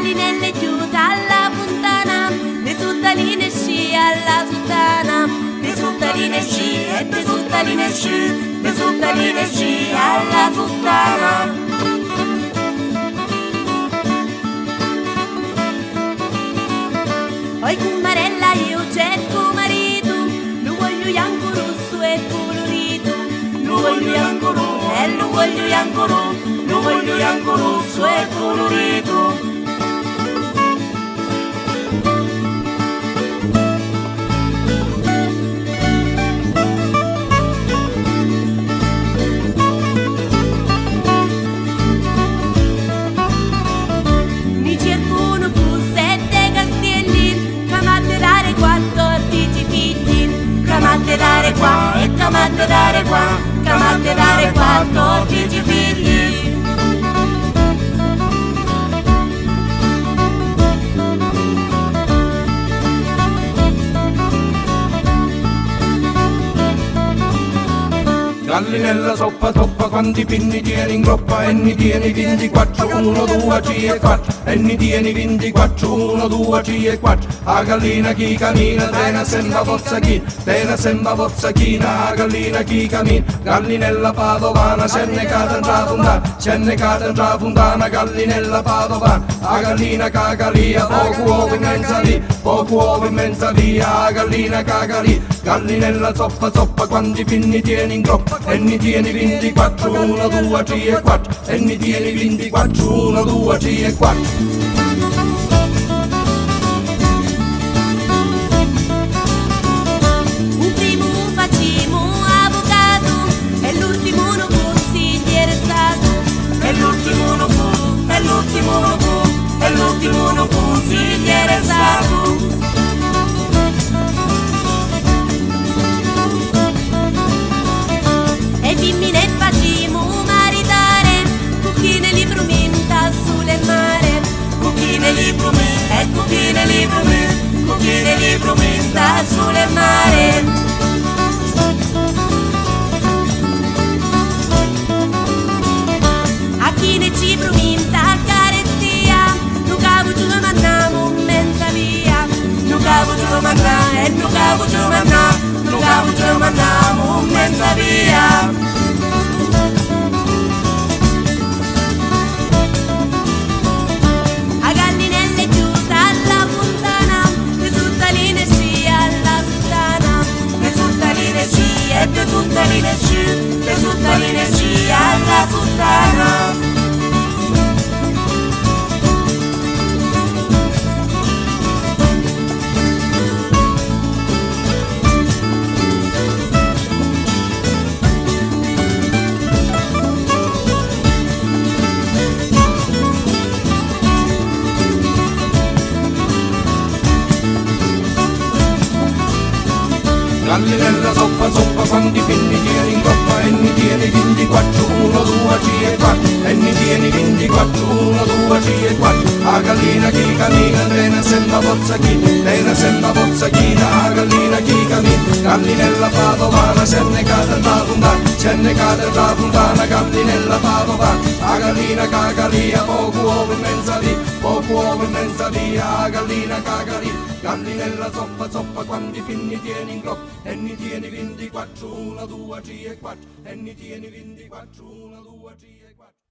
gallinelle chiude alla fontana, le suttaline sci alla suttana, le suttaline sci e le suttaline sci, le suttaline sci alla suttana. Oi cumarella io cerco marito, lo voglio bianco, rosso e colorito, lo voglio bianco, lo voglio bianco, lo voglio bianco, rosso e colorito. Mi cerco uno con 7 castelli, chiamate dare 14 figli, chiamate dare qua e chiamate dare qua, chiamate dare 14 figli. Gallinella soppa toppa, quanti pinni tieni in groppa? E ne tieni 24, 1, 2, 3 e 4. E ne tieni 24, 1, 2, 3 e 4. A gallina chi cammina, tena sembra forza chi, tena sembra forza china. A gallina chi cammina, gallinella padovana, se ne cade in trafontana, se ne cade in trafontana. Gallinella padovana, a gallina cagalia, poco uovo in mezza via, poco uovo in mezza via. A gallina cagalia, gallinella zoppa zoppa, quanti pinni tieni in groppa? E ne tieni 24, 1, 2, 3 e 4. E ne tieni 24, 1, 2, 3 e 4. Un primo facciamo avvocato e l'ultimo no consigliere stato, e l'ultimo no fu, e l'ultimo no fu, e l'ultimo no consigliere stato. E dimmi ne facciamo maritare, cucchine li bruminta sulle mare, cucchine li bruminta, e cucchine li bruminta, cucchine li bruminta sulle mare. A chi ne ci bruminta carestia, nu cavo giù mandiamo mezza via, nu cavo giù mandiamo, e nu cavo giù mandiamo, nu cavo giù mandiamo mezza via. A gallinelle chiuse alla fontana, le suttaline sci alla suttana, le suttaline sci e le suttaline sci, le suttaline sci alla suttana. Gallinella soppa soppa, quanti pinni tieni in groppa? E ne tieni 24, 1, 2, 3 e 4. E ne tieni 24, 1, 2, 3 e 4. A gallina chi cammina, tena sembra forza chi, tena sembra forza china. A gallina chi cammina, gallinella padovana, se ne cade in trafontana, se ne cade in trafontana. Gallinella padovana, a gallina cagalia, poco uovo in mezza via, poco uovo in mezza via. A gallina cagalia, gallinella zoppa zoppa, quanti pinni tieni in groppa? E ne tieni 24, 1, 2, 3 e 4. E ne tieni 24, 1, 2, 3 e 4.